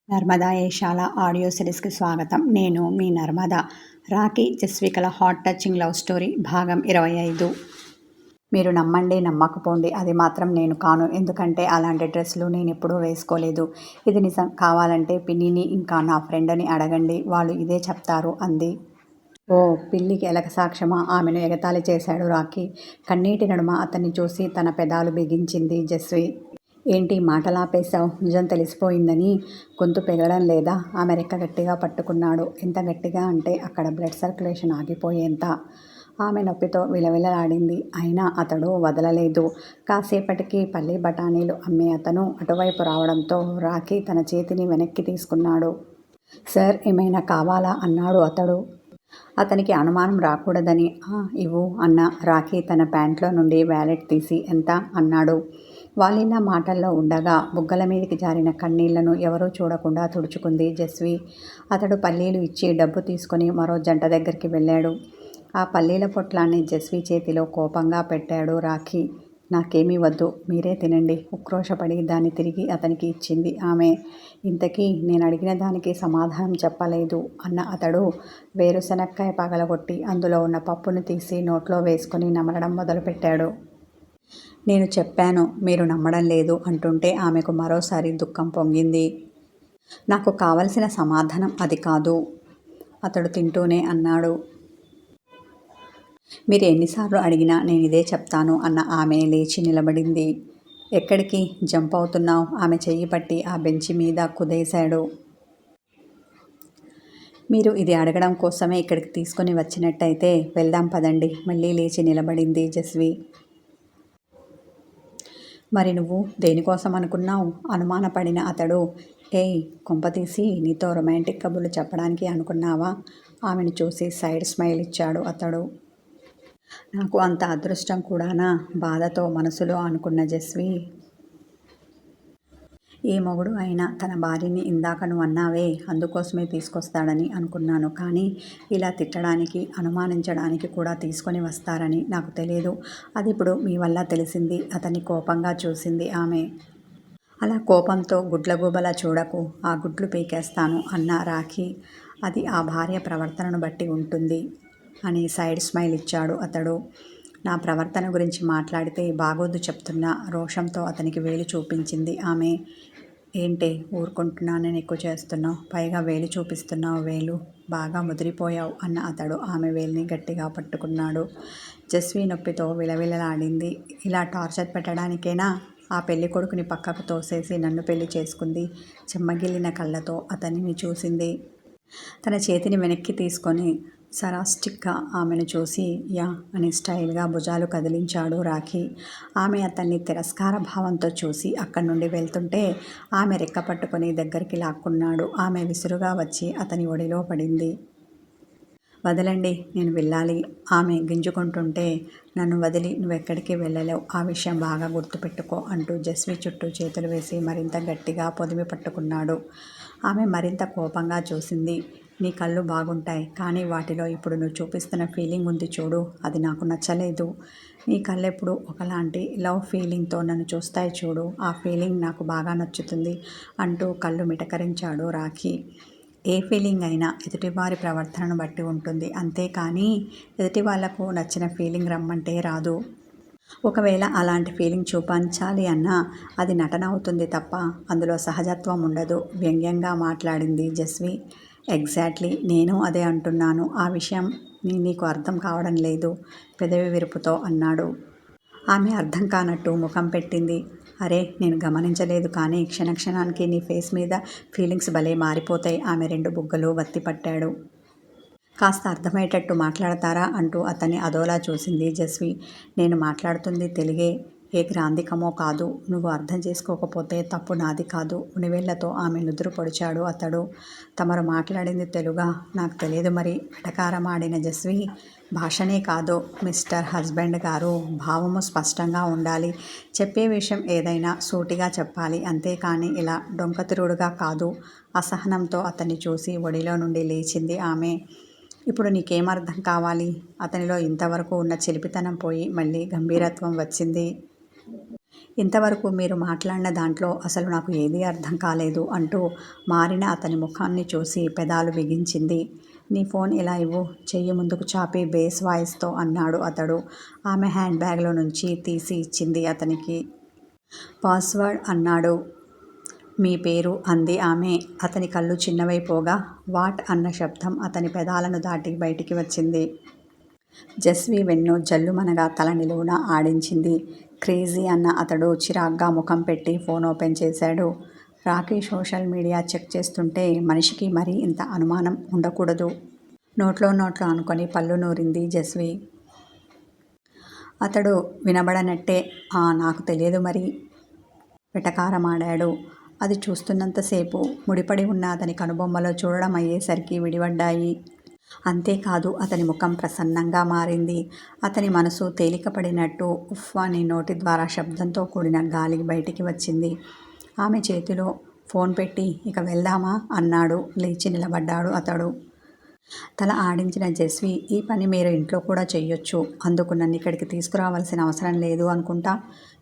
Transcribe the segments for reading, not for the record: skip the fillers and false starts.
Narmada Eshala audio సిరీస్కి స్వాగతం. నేను మీ నర్మద. రాఖీ జస్వికల హాట్ టచింగ్ లవ్ స్టోరీ భాగం 25. మీరు నమ్మండి నమ్మకపోండి, అది మాత్రం నేను కాను. ఎందుకంటే అలాంటి డ్రెస్సులు నేను ఎప్పుడూ వేసుకోలేదు. ఇది నిజం కావాలంటే పిన్నిని ఇంకా నా ఫ్రెండ్ని అడగండి, వాళ్ళు ఇదే చెప్తారు అంది. ఓ పిల్లికి ఎలక సాక్ష్యమా? ఆమెను ఎగతాళి చేశాడు రాఖీ. కన్నీటి నడుమ అతన్ని చూసి తన పెదాలు బిగించింది జస్వి. ఏంటి మాటలాపేశావు? నిజం తెలిసిపోయిందని గొంతు పెగలడం లేదా? ఆమె రెక్క గట్టిగా పట్టుకున్నాడు. ఎంత గట్టిగా అంటే అక్కడ బ్లడ్ సర్క్యులేషన్ ఆగిపోయేంత. ఆమె నొప్పితో విలవిలలాడింది. అయినా అతడు వదలలేదు. కాసేపటికి పల్లి బఠానీలు అమ్మే అతను అటువైపు రావడంతో రాఖీ తన చేతిని వెనక్కి తీసుకున్నాడు. సార్, ఏమైనా కావాలా అన్నాడు అతడు. అతనికి అనుమానం రాకూడదని ఇవ్వు అన్న రాఖీ తన ప్యాంట్లో నుండి వ్యాలెట్ తీసి ఎంత అన్నాడు. వాళ్ళిలా మాటల్లో ఉండగా బుగ్గల మీదకి జారిన కన్నీళ్లను ఎవరూ చూడకుండా తుడుచుకుంది జస్వి. అతడు పల్లీలు ఇచ్చి డబ్బు తీసుకొని మరో జంట దగ్గరికి వెళ్ళాడు. ఆ పల్లీల పొట్లాన్ని జస్వి చేతిలో కోపంగా పెట్టాడు రాఖీ. నాకేమీ వద్దు, మీరే తినండి. ఉక్రోషపడి దాన్ని తిరిగి అతనికి ఇచ్చింది ఆమె. ఇంతకీ నేను అడిగిన దానికి సమాధానం చెప్పలేదు అన్న అతడు వేరుశనక్కాయ పగలగొట్టి అందులో ఉన్న పప్పును తీసి నోట్లో వేసుకొని నమలడం మొదలుపెట్టాడు. నేను చెప్పాను, మీరు నమ్మడం లేదు అంటుంటే ఆమెకు మరోసారి దుఃఖం పొంగింది. నాకు కావలసిన సమాధానం అది కాదు, అతడు తింటూనే అన్నాడు. మీరు ఎన్నిసార్లు అడిగినా నేను ఇదే చెప్తాను అన్న ఆమె లేచి నిలబడింది. ఎక్కడికి జంప్ అవుతున్నావు? ఆమె చెయ్యి పట్టి ఆ బెంచి మీద కుదేశాడు. మీరు ఇది అడగడం కోసమే ఇక్కడికి తీసుకొని వచ్చినట్టయితే వెళ్దాం పదండి. మళ్ళీ లేచి నిలబడింది జస్వి. మరి నువ్వు దేనికోసం అనుకున్నావు? అనుమానపడిన అతడు. ఏయ్, కొంపతీసి నీతో రొమాంటిక్ కబుర్లు చెప్పడానికి అనుకున్నావా? ఆమెను చూసి సైడ్ స్మైల్ ఇచ్చాడు అతడు. నాకు అంత అదృష్టం కూడానా? బాధతో మనసులో అనుకున్న జస్వి. ఏ మొగుడు అయినా తన భార్యని ఇందాక నువ్వు అన్నావే అందుకోసమే తీసుకొస్తాడని అనుకున్నాను. కానీ ఇలా తిట్టడానికి, అనుమానించడానికి కూడా తీసుకొని వస్తారని నాకు తెలియదు. అది ఇప్పుడు మీ వల్ల తెలిసింది. అతన్ని కోపంగా చూసింది ఆమె. అలా కోపంతో గుడ్లగూబలా చూడకు, ఆ గుడ్లు పీకేస్తాను అన్న రాఖీ. అది ఆ భార్య ప్రవర్తనను బట్టి ఉంటుంది అని సైడ్ స్మైల్ ఇచ్చాడు అతడు. నా ప్రవర్తన గురించి మాట్లాడితే బాగోదు చెప్తున్నా. రోషంతో అతనికి వేలు చూపించింది ఆమె. ఏంటే ఊరుకుంటున్నానని ఎక్కువ చేస్తున్నావు, పైగా వేలు చూపిస్తున్నావు. వేలు బాగా ముదిరిపోయావు అన్న అతడు ఆమె వేలిని గట్టిగా పట్టుకున్నాడు. జస్వి నొప్పితో విలవిలలాడింది. ఇలా టార్చర్ పెట్టడానికేనా ఆ పెళ్లి కొడుకుని పక్కకు తోసేసి నన్ను పెళ్లి చేసుకుంది? చెమ్మగిల్లిన కళ్ళతో అతనిని చూసింది. తన చేతిని వెనక్కి తీసుకొని సరాస్టిక్గా ఆమెను చూసి యా అని స్టైల్గా భుజాలు కదిలించాడు రాఖీ. ఆమె అతన్ని తిరస్కార భావంతో చూసి అక్కడి నుండి వెళ్తుంటే ఆమె రెక్క పట్టుకొని దగ్గరికి లాక్కున్నాడు. ఆమె విసురుగా వచ్చి అతని ఒడిలో పడింది. వదలండి, నేను వెళ్ళాలి. ఆమె గింజుకుంటుంటే నన్ను వదిలి నువ్వెక్కడికి వెళ్ళలేవు, ఆ విషయం బాగా గుర్తుపెట్టుకో అంటూ జస్వి చుట్టూ చేతులు వేసి మరింత గట్టిగా పొదిమి పట్టుకున్నాడు. ఆమె మరింత కోపంగా చూసింది. నీ కళ్ళు బాగుంటాయి, కానీ వాటిలో ఇప్పుడు నువ్వు చూపిస్తున్న ఫీలింగ్ ఉంది చూడు, అది నాకు నచ్చలేదు. నీ కళ్ళెప్పుడు ఒకలాంటి లవ్ ఫీలింగ్తో నన్ను చూస్తాయి చూడు, ఆ ఫీలింగ్ నాకు బాగా నచ్చుతుంది అంటూ కళ్ళు మిటకరించాడు రాఖీ. ఏ ఫీలింగ్ అయినా ఎదుటివారి ప్రవర్తనను బట్టి ఉంటుంది, అంతేకాని ఎదుటి వాళ్లకు నచ్చిన ఫీలింగ్ రమ్మంటే రాదు. ఒకవేళ అలాంటి ఫీలింగ్ చూపించాలి అన్నా అది నటన అవుతుంది తప్ప అందులో సహజత్వం ఉండదు. వ్యంగ్యంగా మాట్లాడింది జస్వి. ఎగ్జాక్ట్లీ, నేను అదే అంటున్నాను. ఆ విషయం నీకు అర్థం కావడం లేదు, పెదవి విరుపుతో అన్నాడు. ఆమె అర్థం కానట్టు ముఖం పెట్టింది. అరే, నేను గమనించలేదు, కానీ క్షణక్షణానికి నీ ఫేస్ మీద ఫీలింగ్స్ భలే మారిపోతాయి. ఆమె రెండు బుగ్గలు వత్తి పట్టాడు. కాస్త అర్థమయ్యేటట్టు మాట్లాడతారా అంటూ అతన్ని అదోలా చూసింది జస్వి. నేను మాట్లాడుతుంది తెలుగే, ఏ గ్రాంధికమో కాదు. నువ్వు అర్థం చేసుకోకపోతే తప్పు నాది కాదు. ఉనివేళ్లతో ఆమె నుదురు పొడిచాడు అతడు. తమరు మాట్లాడింది తెలుగా? నాకు తెలియదు మరి వెటకారమాడిన జస్వి. భాషనే కాదు మిస్టర్ హస్బెండ్ గారు, భావము స్పష్టంగా ఉండాలి. చెప్పే విషయం ఏదైనా సూటిగా చెప్పాలి, అంతేకాని ఇలా డొంకతిరుగుడుగా కాదు. అసహనంతో అతన్ని చూసి ఒడిలో నుండి లేచింది ఆమె. ఇప్పుడు నీకేమర్థం కావాలి? అతనిలో ఇంతవరకు ఉన్న చిలిపితనం పోయి మళ్ళీ గంభీరత్వం వచ్చింది. ఇంతవరకు మీరు మాట్లాడిన దాంట్లో అసలు నాకు ఏదీ అర్థం కాలేదు అంటూ మారిన అతని ముఖాన్ని చూసి పెదాలు బిగించింది. నీ ఫోన్ ఇలా ఇవ్వు, చెయ్యి ముందుకు చాపి బేస్ వాయిస్తో అన్నాడు అతడు. ఆమె హ్యాండ్ బ్యాగ్లో నుంచి తీసి ఇచ్చింది అతనికి. పాస్వర్డ్ అన్నాడు. మీ పేరు అంది ఆమె. అతని కళ్ళు చిన్నవైపోగా వాట్ అన్న శబ్దం అతని పెదాలను దాటి బయటికి వచ్చింది. జస్వి వెన్ను జల్లుమనగా తల నిలువున ఆడించింది. క్రేజీ అన్న అతడు చిరాగ్గా ముఖం పెట్టి ఫోన్ ఓపెన్ చేశాడు. రాకీ సోషల్ మీడియా చెక్ చేస్తుంటే మనిషికి మరీ ఇంత అనుమానం ఉండకూడదు. నోట్లో అనుకొని పళ్ళు నూరింది జస్వి. అతడు వినబడనట్టే నాకు తెలియదు మరి వెటకారమాడాడు. అది చూస్తున్నంతసేపు ముడిపడి ఉన్న అతని కనుబొమ్మలో చూడడం అయ్యేసరికి విడివడ్డాయి. అంతేకాదు అతని ముఖం ప్రసన్నంగా మారింది. అతని మనసు తేలికపడినట్టు ఉఫ్ అని నోటి ద్వారా శబ్దంతో కూడిన గాలి బయటికి వచ్చింది. ఆమె చేతిలో ఫోన్ పెట్టి ఇక వెళ్దామా అన్నాడు. లేచి నిలబడ్డాడు అతడు. తల ఆడించిన జస్వి, ఈ పని మీరు ఇంట్లో కూడా చెయ్యొచ్చు, అందుకు నన్ను ఇక్కడికి తీసుకురావాల్సిన అవసరం లేదు అనుకుంటా.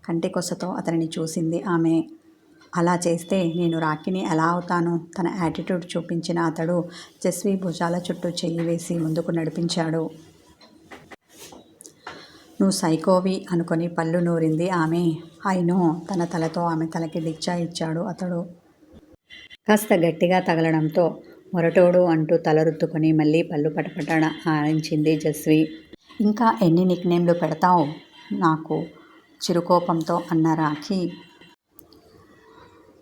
కంటికొసతో అతనిని చూసింది ఆమె. అలా చేస్తే నేను రాఖీని ఎలా అవుతాను? తన యాటిట్యూడ్ చూపించిన అతడు జస్వి భుజాల చుట్టూ చెయ్యి వేసి ముందుకు నడిపించాడు. నువ్వు సైకోవి అనుకొని పళ్ళు నూరింది ఆమె. అయినో తన తలతో ఆమె తలకి డిచ్చా ఇచ్చాడు అతడు. కాస్త గట్టిగా తగలడంతో మొరటోడు అంటూ తల రుద్దుకొని మళ్ళీ పళ్ళు పటపట ఆడించింది జస్వి. ఇంకా ఎన్ని నిక్నేమ్లు పెడతావు నాకు? చిరుకోపంతో అన్న రాఖీ.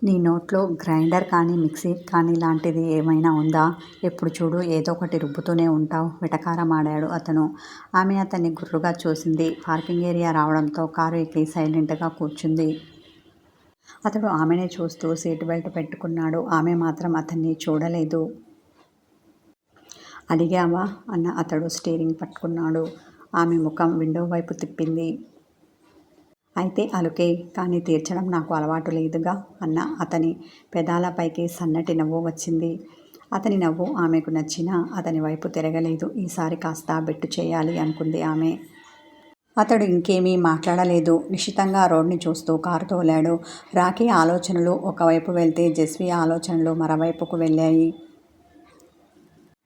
నీ నోట్లో గ్రైండర్ కానీ మిక్సీ కానీ లాంటిది ఏమైనా ఉందా? ఎప్పుడు చూడు ఏదో ఒకటి రుబ్బుతూనే ఉంటావు వెటకారమాడాడు అతను. ఆమె అతన్ని గుర్రుగా చూసింది. పార్కింగ్ ఏరియా రావడంతో కారు ఎక్కి సైలెంట్గా కూర్చుంది. అతడు ఆమెనే చూస్తూ సీట్ బెల్ట్ పెట్టుకున్నాడు. ఆమె మాత్రం అతన్ని చూడలేదు. అడిగావా అన్న అతడు స్టీరింగ్ పట్టుకున్నాడు. ఆమె ముఖం విండో వైపు తిప్పింది. అయితే అలుకే, కానీ తీర్చడం నాకు అలవాటు లేదుగా అన్న అతని పెదాలపైకి సన్నటి నవ్వు వచ్చింది. అతని నవ్వు ఆమెకు నచ్చినా అతని వైపు తిరగలేదు. ఈసారి కాస్త బెట్టు చేయాలి అనుకుంది ఆమె. అతడు ఇంకేమీ మాట్లాడలేదు. నిశితంగా రోడ్ని చూస్తూ కారు తోలాడు. రాఖీ ఆలోచనలు ఒకవైపు వెళ్తే జస్వి ఆలోచనలు మరోవైపుకు వెళ్ళాయి.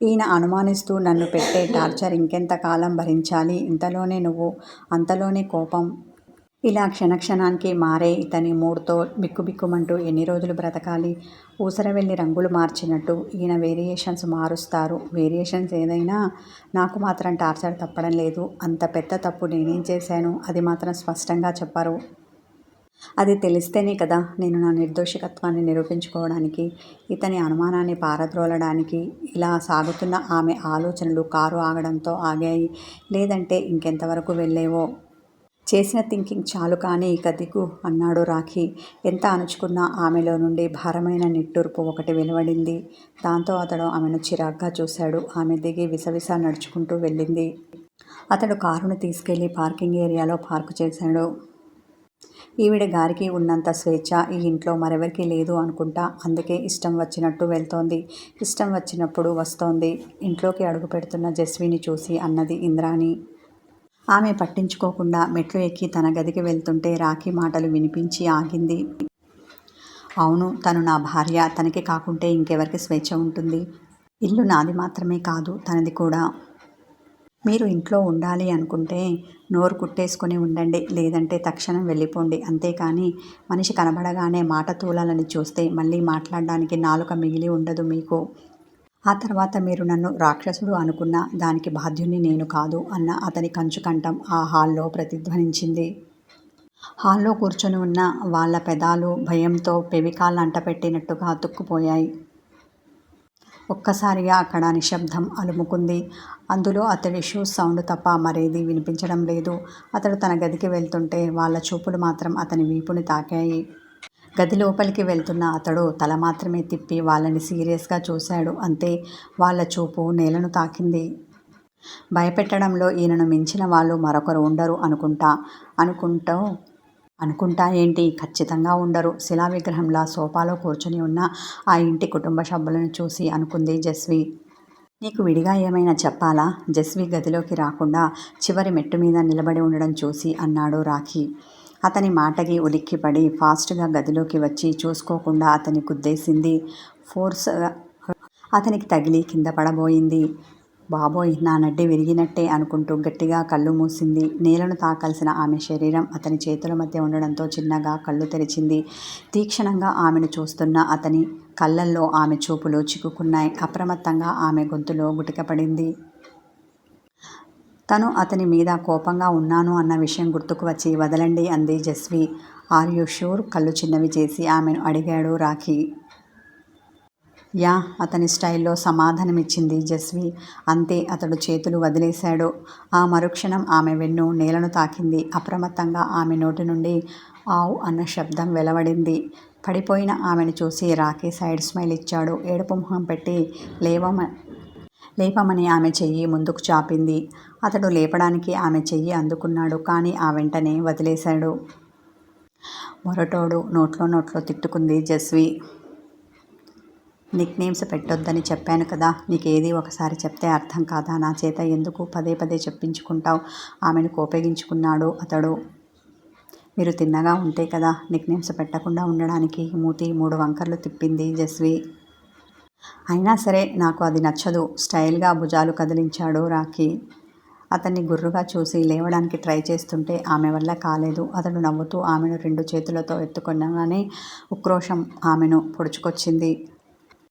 ఈయన అనుమానిస్తూ నన్ను పెట్టే టార్చర్ ఇంకెంతకాలం భరించాలి? ఇంతలోనే నువ్వు, అంతలోనే కోపం. ఇలా క్షణక్షణానికి మారే ఇతని మూడ్తో బిక్కుబిక్కుమంటూ ఎన్ని రోజులు బ్రతకాలి? ఊసరవెల్లి రంగులు మార్చినట్టు ఈయన వేరియేషన్స్ మారుస్తారు. వేరియేషన్స్ ఏదైనా నాకు మాత్రం టార్చర్ తప్పడం లేదు. అంత పెద్ద తప్పు నేనేం చేశాను? అది మాత్రం స్పష్టంగా చెప్పరు. అది తెలిస్తేనే కదా నేను నా నిర్దోషికత్వాన్ని నిరూపించుకోవడానికి, ఇతని అనుమానాన్ని పారద్రోలడానికి. ఇలా సాగుతున్న ఆమె ఆలోచనలు కారు ఆగడంతో ఆగాయి. లేదంటే ఇంకెంతవరకు వెళ్ళేవో. చేసిన థింకింగ్ చాలు కానీ ఇక దిగు అన్నాడు రాఖీ. ఎంత అణుచుకున్నా ఆమెలో నుండి భారమైన నిట్టూర్పు ఒకటి వెలువడింది. దాంతో అతడు ఆమెను చిరాగ్గా చూశాడు. ఆమె దిగి విసవిస నడుచుకుంటూ వెళ్ళింది. అతడు కారును తీసుకెళ్లి పార్కింగ్ ఏరియాలో పార్కు చేశాడు. ఈవిడ గారికి ఉన్నంత స్వేచ్ఛ ఈ ఇంట్లో మరెవరికీ లేదు అనుకుంటా. అందుకే ఇష్టం వచ్చినట్టు వెళ్తోంది, ఇష్టం వచ్చినప్పుడు వస్తోంది. ఇంట్లోకి అడుగు పెడుతున్న జస్విని చూసి అన్నది ఇంద్రాణి. ఆమె పట్టించుకోకుండా మెట్లు ఎక్కి తన గదికి వెళ్తుంటే రాఖీ మాటలు వినిపించి ఆగింది. అవును, తను నా భార్య. తనకి కాకుంటే ఇంకెవరికి స్వేచ్ఛ ఉంటుంది? ఇల్లు నాది మాత్రమే కాదు, తనది కూడా. మీరు ఇంట్లో ఉండాలి అనుకుంటే నోరు కుట్టేసుకొని ఉండండి, లేదంటే తక్షణం వెళ్ళిపోండి. అంతేకాని మనిషి కనబడగానే మాట తూలాలని చూస్తే మళ్ళీ మాట్లాడడానికి నాలుక మిగిలి ఉండదు మీకు. ఆ తర్వాత మీరు నన్ను రాక్షసుడు అనుకున్నా దానికి బాధ్యుణ్ణి నేను కాదు అన్న అతని కంచుకంఠం ఆ హాల్లో ప్రతిధ్వనించింది. హాల్లో కూర్చొని ఉన్న వాళ్ళ పెదాలు భయంతో పెవికాళ్ళు అంటపెట్టినట్టుగా అతుక్కుపోయాయి. ఒక్కసారిగా అక్కడ నిశ్శబ్దం అలుముకుంది. అందులో అతడి షూస్ సౌండ్ తప్ప మరేదీ వినిపించడం లేదు. అతడు తన గదికి వెళ్తుంటే వాళ్ళ చూపులు మాత్రం అతని వీపుని తాకాయి. గది లోపలికి వెళ్తున్న అతడు తల మాత్రమే తిప్పి వాళ్ళని సీరియస్గా చూశాడు. అంతే, వాళ్ళ చూపు నేలను తాకింది. భయపెట్టడంలో ఈయనను మించిన వాళ్ళు మరొకరు ఉండరు అనుకుంటా ఏంటి? ఖచ్చితంగా ఉండరు. శిలా విగ్రహంలా సోఫాలో కూర్చొని ఉన్న ఆ ఇంటి కుటుంబ సభ్యులను చూసి అనుకుంది జస్వి. నీకు విడిగా ఏమైనా చెప్పాలా? జస్వి గదిలోకి రాకుండా చివరి మెట్టు మీద నిలబడి ఉండడం చూసి అన్నాడు రాఖీ. అతని మాటకి ఉలిక్కిపడి ఫాస్ట్గా గదిలోకి వచ్చి చూసుకోకుండా అతన్ని గుద్దేసింది. ఫోర్స్గా అతనికి తగిలి కింద పడబోయింది. బాబోయ్, నా నడ్డి విరిగినట్టే అనుకుంటూ గట్టిగా కళ్ళు మూసింది. నేలను తాకాల్సిన ఆమె శరీరం అతని చేతుల మధ్య ఉండడంతో చిన్నగా కళ్ళు తెరిచింది. తీక్షణంగా ఆమెను చూస్తున్న అతని కళ్ళల్లో ఆమె చూపులు చిక్కుకున్నాయి. అప్రమత్తంగా ఆమె గొంతులో గుటికపడింది. తను అతని మీద కోపంగా ఉన్నాను అన్న విషయం గుర్తుకు వచ్చి వదలండి అంది జస్వి. Are you sure? కళ్ళు చిన్నవి చేసి ఆమెను అడిగాడు రాఖీ. యా, అతని స్టైల్లో సమాధానమిచ్చింది జస్వి. అంతే, అతడు చేతులు వదిలేశాడు. ఆ మరుక్షణం ఆమె వెన్ను నేలను తాకింది. అప్రమత్తంగా ఆమె నోటి నుండి ఆవ్ అన్న శబ్దం వెలువడింది. పడిపోయిన ఆమెను చూసి రాఖీ సైడ్ స్మైల్ ఇచ్చాడు. ఏడుపు మొహం పెట్టి లేపమని ఆమె చెయ్యి ముందుకు చాపింది. అతడు లేపడానికి ఆమె చెయ్యి అందుకున్నాడు. కానీ ఆ వెంటనే వదిలేశాడు. మొరటోడు, నోట్లో తిట్టుకుంది జస్వి. నిక్ నేమ్స్ పెట్టొద్దని చెప్పాను కదా, నీకేది ఒకసారి చెప్తే అర్థం కాదా? నా చేత ఎందుకు పదే పదే చెప్పించుకుంటావు? ఆమెను కోపగించుకున్నాడు అతడు. మీరు తిన్నగా ఉంటే కదా నిక్ నేమ్స్ పెట్టకుండా ఉండడానికి. మూతి 3 వంకర్లు తిప్పింది జస్వి. అయినా సరే నాకు అది నచ్చదు. స్టైల్గా భుజాలు కదిలించాడు రాఖీ. అతన్ని గుర్రుగా చూసి లేవడానికి ట్రై చేస్తుంటే ఆమె వల్ల కాలేదు. అతడు నవ్వుతూ ఆమెను 2 చేతులతో ఎత్తుకొనగానే ఉక్రోషం ఆమెను పొడుచుకొచ్చింది.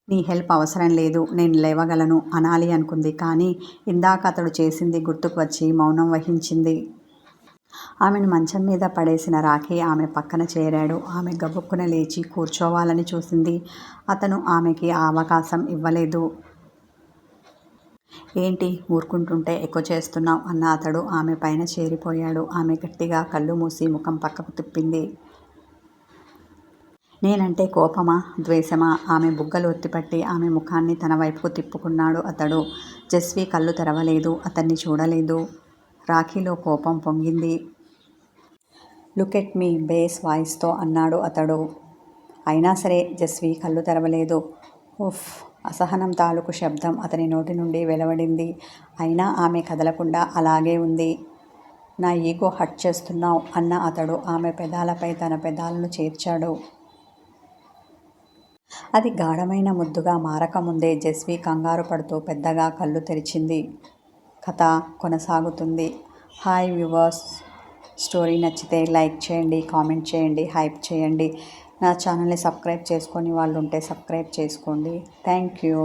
నీ హెల్ప్ అవసరం లేదు, నేను లేవగలను అనాలి అనుకుంది. కానీ ఇందాక అతడు చేసింది గుర్తుకు వచ్చి మౌనం వహించింది. ఆమెను మంచం మీద పడేసిన రాఖీ ఆమె పక్కన చేరాడు. ఆమె గబుక్కున లేచి కూర్చోవాలని చూసింది. అతను ఆమెకి ఆ అవకాశం ఇవ్వలేదు. ఏంటి ఊరుకుంటుంటే ఎక్కువ చేస్తున్నావు అన్న అతడు ఆమె పైన చేరిపోయాడు. ఆమె గట్టిగా కళ్ళు మూసి ముఖం పక్కకు తిప్పింది. నేనంటే కోపమా, ద్వేషమా? ఆమె బుగ్గలు ఒత్తిపట్టి ఆమె ముఖాన్ని తన వైపుకు తిప్పుకున్నాడు అతడు. జస్వి కళ్ళు తెరవలేదు, అతన్ని చూడలేదు. రాఖీలో కోపం పొంగింది. లుక్ ఎట్ మీ బేస్ వాయిస్తో అన్నాడు అతడు. అయినా సరే జస్వి కళ్ళు తెరవలేదు. ఉఫ్! అసహనం తాలూకు శబ్దం అతని నోటి నుండి వెలువడింది. అయినా ఆమె కదలకుండా అలాగే ఉంది. నా ఈగో హర్ట్ చేస్తున్నావు అన్న అతడు ఆమె పెదాలపై తన పెదాలను చేర్చాడు. అది గాఢమైన ముద్దుగా మారకముందే జస్వి కంగారు పడుతూ పెద్దగా కళ్ళు తెరిచింది. కథ కొనసాగుతుంది. హాయ్ వ్యూవర్స్, స్టోరీ నచ్చితే లైక్ చేయండి, కామెంట్ చేయండి, హైప్ చేయండి. నా ఛానల్ని సబ్స్క్రైబ్ చేసుకొని వాళ్ళు ఉంటే సబ్స్క్రైబ్ చేసుకోండి. Thank you.